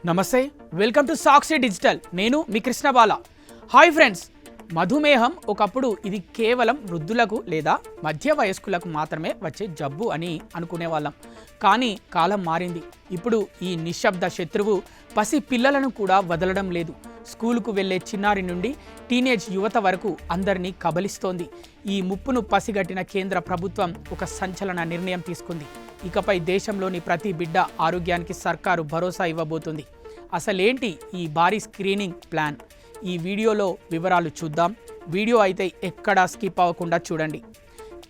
నమస్తే, welcome to Sakshi digital. నేను మీ కృష్ణబాల. Hi friends, మధుమేహం ఒకప్పుడు ఇది కేవలం వృద్ధులకు లేదా మధ్య వయస్కులకు మాత్రమే వచ్చే జబ్బు అని అనుకునేవాళ్ళం. కానీ కాలం మారింది. ఇప్పుడు ఈ నిశ్శబ్ద శత్రువు పసి పిల్లలను కూడా వదలడం లేదు. స్కూలుకు వెళ్లే చిన్నారి నుండి టీనేజ్ యువత వరకు అందరినీ కబలిస్తోంది. ఈ ముప్పును పసిగట్టిన కేంద్ర ప్రభుత్వం ఒక సంచలన నిర్ణయం తీసుకుంది. ఇకపై దేశంలోని ప్రతి బిడ్డ ఆరోగ్యానికి సర్కారు భరోసా ఇవ్వబోతుంది. అసలేంటి ఈ భారీ స్క్రీనింగ్ ప్లాన్? ఈ వీడియోలో వివరాలు చూద్దాం. వీడియో అయితే ఎక్కడా స్కిప్ అవ్వకుండా చూడండి.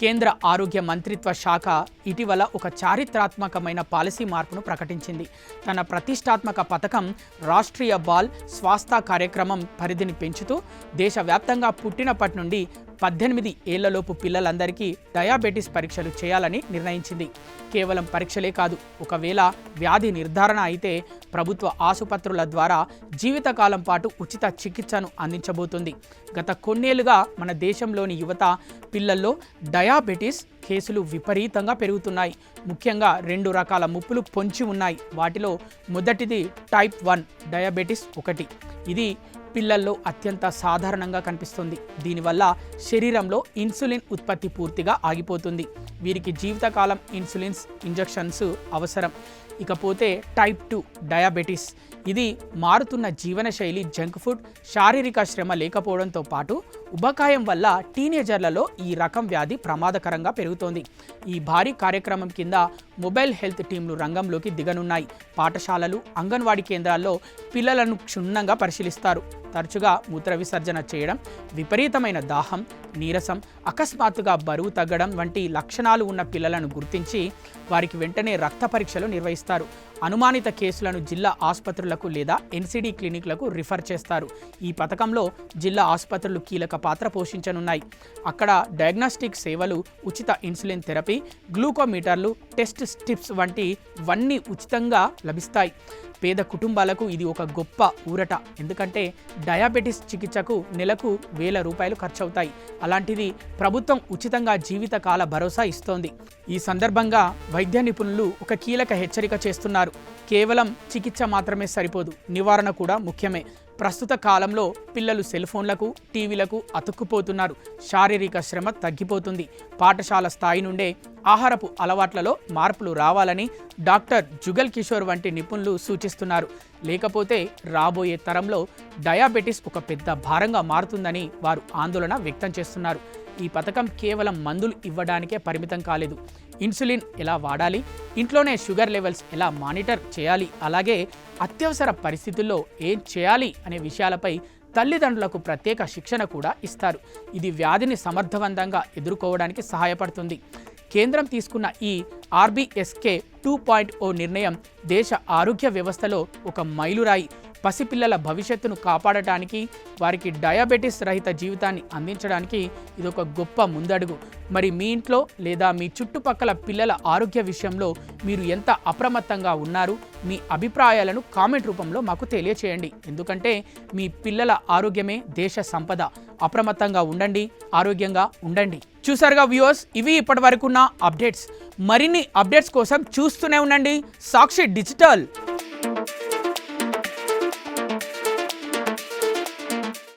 కేంద్ర ఆరోగ్య మంత్రిత్వ శాఖ ఇటీవల ఒక చారిత్రాత్మకమైన పాలసీ మార్పును ప్రకటించింది. తన ప్రతిష్టాత్మక పథకం రాష్ట్రీయ బాల్ స్వాస్థ్య కార్యక్రమం పరిధిని పెంచుతూ దేశవ్యాప్తంగా పుట్టినప్పటి నుండి 18 ఏళ్లలోపు పిల్లలందరికీ డయాబెటీస్ పరీక్షలు చేయాలని నిర్ణయించింది. కేవలం పరీక్షలే కాదు, ఒకవేళ వ్యాధి నిర్ధారణ అయితే ప్రభుత్వ ఆసుపత్రుల ద్వారా జీవితకాలం పాటు ఉచిత చికిత్సను అందించబోతుంది. గత కొన్నేళ్లుగా మన దేశంలోని యువత పిల్లల్లో డయాబెటీస్ కేసులు విపరీతంగా పెరుగుతున్నాయి. ముఖ్యంగా 2 రకాల ముప్పులు పొంచి ఉన్నాయి. వాటిలో మొదటిది టైప్ 1 డయాబెటీస్ 1. ఇది పిల్లల్లో అత్యంత సాధారణంగా కనిపిస్తుంది. దీనివల్ల శరీరంలో ఇన్సులిన్ ఉత్పత్తి పూర్తిగా ఆగిపోతుంది. వీరికి జీవితకాలం ఇన్సులిన్స్ ఇంజెక్షన్స్ అవసరం. ఇకపోతే టైప్ 2 డయాబెటీస్. ఇది మారుతున్న జీవనశైలి, జంక్ ఫుడ్, శారీరక శ్రమ లేకపోవడంతో పాటు ఉబకాయం వల్ల టీనేజర్లలో ఈ రకం వ్యాధి ప్రమాదకరంగా పెరుగుతోంది. ఈ భారీ కార్యక్రమం కింద మొబైల్ హెల్త్ టీంలు రంగంలోకి దిగనున్నాయి. పాఠశాలలు, అంగన్వాడీ కేంద్రాల్లో పిల్లలను క్షుణ్ణంగా పరిశీలిస్తారు. తరచుగా మూత్ర విసర్జన చేయడం, విపరీతమైన దాహం, నీరసం, అకస్మాత్తుగా బరువు తగ్గడం వంటి లక్షణాలు ఉన్న పిల్లలను గుర్తించి వారికి వెంటనే రక్త పరీక్షలు నిర్వహిస్తారు. అనుమానిత కేసులను జిల్లా ఆసుపత్రులకు లేదా ఎన్సిడి క్లినిక్లకు రిఫర్ చేస్తారు. ఈ పథకంలో జిల్లా ఆసుపత్రులు కీలక పాత్ర పోషించనున్నాయి. అక్కడ డయాగ్నోస్టిక్ సేవలు, ఉచిత ఇన్సులిన్ థెరపీ, గ్లూకోమీటర్లు, టెస్ట్ స్ట్రిప్స్ వంటివన్నీ ఉచితంగా లభిస్తాయి. పేద కుటుంబాలకు ఇది ఒక గొప్ప ఊరట. ఎందుకంటే డయాబెటీస్ చికిత్సకు నెలకు ₹1000 ఖర్చవుతాయి. అలాంటిది ప్రభుత్వం ఉచితంగా జీవితకాల భరోసా ఇస్తోంది. ఈ సందర్భంగా వైద్య నిపుణులు ఒక కీలక హెచ్చరిక చేస్తున్నారు. కేవలం చికిత్స మాత్రమే సరిపోదు, నివారణ కూడా ముఖ్యమే. ప్రస్తుత కాలంలో పిల్లలు సెల్ ఫోన్లకు, టీవీలకు అతుక్కుపోతున్నారు. శారీరక శ్రమ తగ్గిపోతుంది. పాఠశాల స్థాయి నుండే ఆహారపు అలవాట్లలో మార్పులు రావాలని డాక్టర్ జుగల్ కిషోర్ వంటి నిపుణులు సూచిస్తున్నారు. లేకపోతే రాబోయే తరంలో డయాబెటీస్ ఒక పెద్ద భారంగా మారుతుందని వారు ఆందోళన వ్యక్తం చేస్తున్నారు. ఈ పథకం కేవలం మందులు ఇవ్వడానికే పరిమితం కాలేదు. ఇన్సులిన్ ఎలా వాడాలి, ఇంట్లోనే షుగర్ లెవెల్స్ ఎలా మానిటర్ చేయాలి, అలాగే అత్యవసర పరిస్థితుల్లో ఏం చేయాలి అనే విషయాలపై తల్లిదండ్రులకు ప్రత్యేక శిక్షణ కూడా ఇస్తారు. ఇది వ్యాధిని సమర్థవంతంగా ఎదుర్కోవడానికి సహాయపడుతుంది. కేంద్రం తీసుకున్న ఈ RBSK 2.0 నిర్ణయం దేశ ఆరోగ్య వ్యవస్థలో ఒక మైలురాయి. పసిపిల్లల భవిష్యత్తును కాపాడటానికి, వారికి డయాబెటీస్ రహిత జీవితాన్ని అందించడానికి ఇది ఒక గొప్ప ముందడుగు. మరి మీ ఇంట్లో లేదా మీ చుట్టుపక్కల పిల్లల ఆరోగ్య విషయంలో మీరు ఎంత అప్రమత్తంగా ఉన్నారు? మీ అభిప్రాయాలను కామెంట్ రూపంలో మాకు తెలియచేయండి. ఎందుకంటే మీ పిల్లల ఆరోగ్యమే దేశ సంపద. అప్రమత్తంగా ఉండండి, ఆరోగ్యంగా ఉండండి. చూసారుగా వ్యూవర్స్, ఇవి ఇప్పటి వరకున్న అప్డేట్స్. మరిన్ని అప్డేట్స్ కోసం చూస్తూనే ఉండండి సాక్షి డిజిటల్.